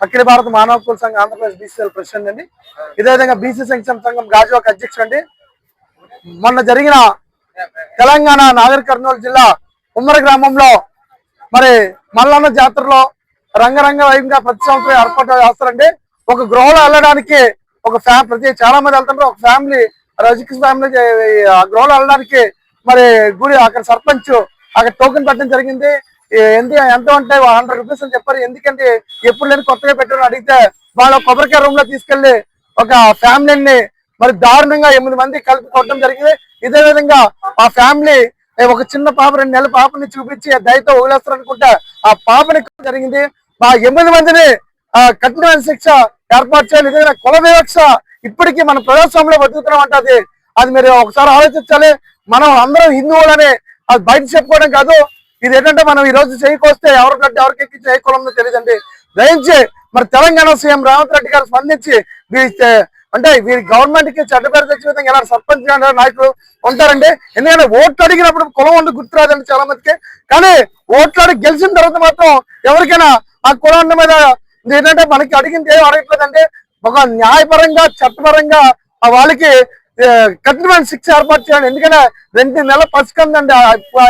అఖిల భారత మానవ హక్కుల సంఘం ఆంధ్రప్రదేశ్ బీసీఎల్ ప్రెసిడెంట్ అండి. ఇదే విధంగా బీసీ సంక్షేమ సంఘం గాజువాక అధ్యక్షుడు అండి. మొన్న జరిగిన తెలంగాణ నాగర్ కర్నూలు జిల్లా ఉమ్మడి గ్రామంలో మరి మల్లన్న జాతరలో రంగరంగ వైభవంగా ప్రతి సంవత్సరం ఏర్పాటు చేస్తారండి. ఒక గృహలో వెళ్ళడానికి ఒక చాలా మంది వెళ్తుంటారు. ఒక ఫ్యామిలీ రజిక్స్ ఫ్యామిలీ ఆ గృహలో వెళ్ళడానికి మరి గుడి అక్కడ సర్పంచ్ అక్కడ టోకెన్ పెట్టడం జరిగింది. ఎంత ఉంటాయి 100 రూపీస్ అని చెప్పారు. ఎందుకంటే ఎప్పుడు లేని కొత్తగా పెట్టారని అడిగితే వాళ్ళ కొబ్బరికాయ రూమ్ లో తీసుకెళ్లి ఒక ఫ్యామిలీని మరి దారుణంగా 8 మంది కలిపి కొట్టడం జరిగింది. ఇదే విధంగా ఆ ఫ్యామిలీ ఒక చిన్న పాప 2 నెలల పాపని చూపించి దయతో వదిలేస్తారు అనుకుంటే ఆ పాపని జరిగింది. ఆ 8 మందిని కఠినమైన శిక్ష ఏర్పాటు చేయాలి. ఇదే కుల వివక్ష ఇప్పటికీ మన ప్రజాస్వామ్యంలో బతుకుతున్నాం అంటే అది మీరు ఒకసారి ఆలోచించాలి. మనం అందరం హిందువులని అది బయట చెప్పుకోవడం కాదు. ఇది ఏంటంటే మనం ఈ రోజు చేయకొస్తే ఎవరికంటే ఎవరికి చేయకూడదో తెలియదండి. దయించి మరి తెలంగాణ సీఎం రేవంత్ రెడ్డి గారు స్పందించి అంటే వీరి గవర్నమెంట్ కి చెడ్డ పేరు తెచ్చే విధంగా ఎలా సర్పంచ్ నాయకులు ఉంటారండి. ఎందుకంటే ఓట్లు అడిగినప్పుడు కులం ఉండి గుర్తురాదండి చాలా మందికి. కానీ ఓట్లు అడిగి గెలిచిన తర్వాత మాత్రం ఎవరికైనా ఆ కులం మీద ఏంటంటే మనకి అడిగింది ఏం అడగట్లేదండి. ఒక న్యాయపరంగా చట్టపరంగా వాళ్ళకి కఠినమైన శిక్ష ఏర్పాటు చేయండి. ఎందుకంటే 2 నెలల పసికందండి,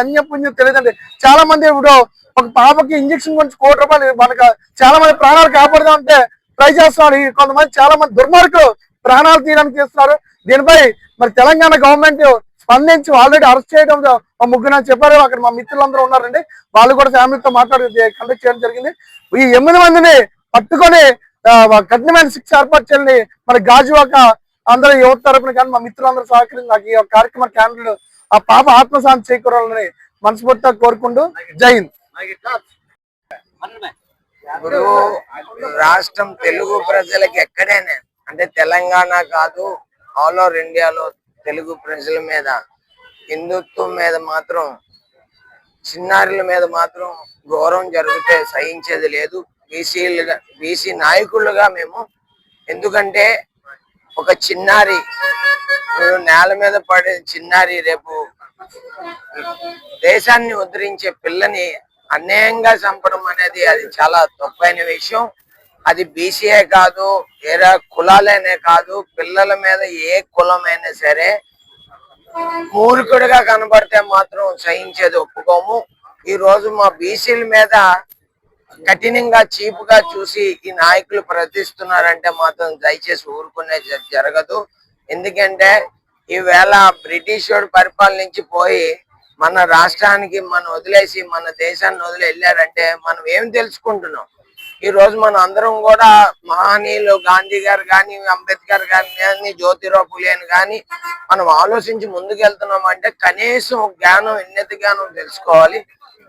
అన్యపుణ్యం తెలియదండి. చాలా మంది ఇప్పుడు ఒక పాపకి ఇంజక్షన్ గురించి ₹1 మనకు చాలా మంది ప్రాణాలు కాపాడుదామంటే ట్రై చేస్తున్నారు. కొంతమంది చాలా మంది దుర్మార్గులు ప్రాణాలు తీయడానికి చేస్తున్నారు. దీనిపై మరి తెలంగాణ గవర్నమెంట్ స్పందించి ఆల్రెడీ అరెస్ట్ చేయడం ముగ్గురు చెప్పారు. అక్కడ మా మిత్రులందరూ ఉన్నారండి. వాళ్ళు కూడా ఫ్యామిలీతో మాట్లాడి కండక్ట్ చేయడం జరిగింది. ఈ 8 మందిని పట్టుకొని కఠినమైన శిక్ష ఏర్పాటు చేయాలని మరి గాజువాక అందరూ యువత తరపున కానీ మా మిత్రులందరూ సహకరించి నాకు ఈ కార్యక్రమ క్యాండిల్ ఆ పాప ఆత్మశాంతి చేకూరాలని మనస్ఫూర్తిగా కోరుకుంటూ జై హింద్. ఇప్పుడు రాష్ట్రం తెలుగు ప్రజలకి ఎక్కడైనా అంటే తెలంగాణ కాదు ఆల్ ఓవర్ ఇండియాలో తెలుగు ప్రజల మీద హిందుత్వం మీద మాత్రం చిన్నారుల మీద మాత్రం గౌరవం జరిగితే సహించేది లేదు. బీసీ నాయకులుగా మేము ఎందుకంటే ఒక చిన్నారి నేల మీద పడే చిన్నారి రేపు దేశాన్ని ఉద్ధరించే పిల్లని అన్యాయంగా చంపడం అనేది అది చాలా తప్పైన విషయం. అది బీసీఏ కాదు ఏరా కులాలనే కాదు పిల్లల మీద ఏ కులమైనా సరే మూర్ఖుడిగా కనబడితే మాత్రం సహించేది ఒప్పుకోము. ఈ రోజు మా బీసీల మీద కఠినంగా చీపుగా చూసి ఈ నాయకులు ప్రవర్తిస్తున్నారంటే మాత్రం దయచేసి ఊరుకునే జరగదు. ఎందుకంటే ఈవేళ బ్రిటిష్ పరిపాలన నుంచి పోయి మన రాష్ట్రానికి మనం వదిలేసి మన దేశాన్ని వదిలి వెళ్ళారంటే మనం ఏం తెలుసుకుంటున్నాం. ఈ రోజు మనం అందరం కూడా మహనీయులు గాంధీ గారు కానీ అంబేద్కర్ గారు కానీ జ్యోతిరావు ఫులే కానీ మనం ఆలోచించి ముందుకెళ్తున్నాం అంటే కనీసం జ్ఞానం ఉన్నత జ్ఞానం తెలుసుకోవాలి.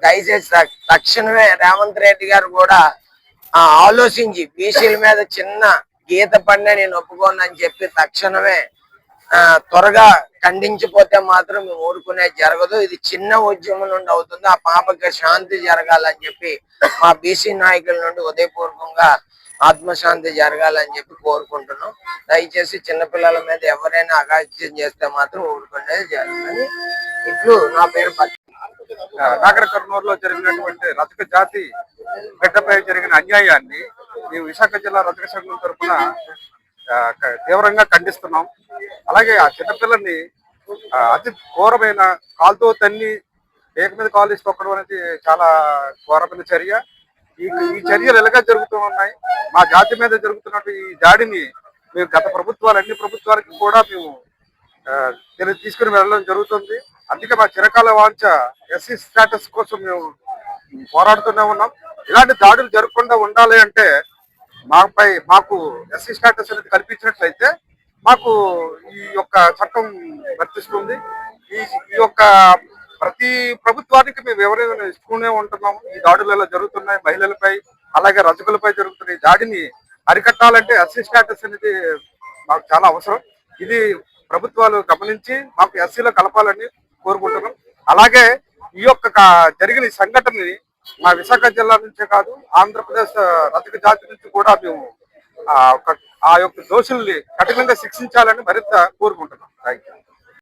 దయచేసి తక్షణమే రేవంత్ రెడ్డి గారు కూడా ఆలోచించి బీసీల మీద చిన్న గీత పడినా నేను ఒప్పుకోను అని చెప్పి తక్షణమే త్వరగా ఖండించిపోతే మాత్రం మేము ఊరుకునేది జరగదు. ఇది చిన్న ఉద్యమం నుండి అవుతుంది. ఆ పాపకి శాంతి జరగాలని చెప్పి మా బీసీ నాయకుల నుండి ఉదయపూర్వకంగా ఆత్మశాంతి జరగాలని చెప్పి కోరుకుంటున్నాం. దయచేసి చిన్నపిల్లల మీద ఎవరైనా అగాధ్యం చేస్తే మాత్రం ఊరుకునేది జరగదని ఇట్లు నా పేరు నాగర్ కర్నూలులో జరిగినటువంటి రజక జాతి బిడ్డపై జరిగిన అన్యాయాన్ని మేము విశాఖ జిల్లా రజక సంఘం తరఫున తీవ్రంగా ఖండిస్తున్నాం. అలాగే ఆ చిన్నపిల్లల్ని అతి ఘోరమైన కాలుతో తన్ని ఏక మీద కాలు వేసి తొక్కడం అనేది చాలా ఘోరమైన చర్య. ఈ చర్యలు ఎలాగా జరుగుతూ ఉన్నాయి. మా జాతి మీద జరుగుతున్నట్టు ఈ దాడిని మేము గత ప్రభుత్వాలు అన్ని ప్రభుత్వాలకి కూడా మేము తీసుకుని వెళ్ళడం జరుగుతుంది. అందుకే మా చిరకాల వాంఛ ఎస్సీ స్టేటస్ కోసం మేము పోరాడుతూనే ఉన్నాం. ఇలాంటి దాడులు జరగకుండా ఉండాలి అంటే మాకు ఎస్సీ స్టేటస్ అనేది కల్పించినట్లయితే మాకు ఈ యొక్క చట్టం వర్తిస్తుంది. ఈ యొక్క ప్రతి ప్రభుత్వానికి మేము ఎవరైనా ఇస్తూనే ఉంటున్నాము. ఈ దాడులు ఎలా జరుగుతున్నాయి మహిళలపై అలాగే రజకులపై జరుగుతున్న ఈ దాడిని అరికట్టాలంటే ఎస్సీ స్టేటస్ అనేది మాకు చాలా అవసరం. ఇది ప్రభుత్వాలు గమనించి మాకు ఎస్సీలో కలపాలని కోరుకుంటున్నాం. అలాగే ఈ యొక్క జరిగిన ఈ సంఘటనని మా విశాఖ జిల్లా నుంచే కాదు ఆంధ్రప్రదేశ్ రజక జాతి నుంచి కూడా మేము ఆ యొక్క దోషుల్ని కఠినంగా శిక్షించాలని మరింత కోరుకుంటున్నాం. Thank you.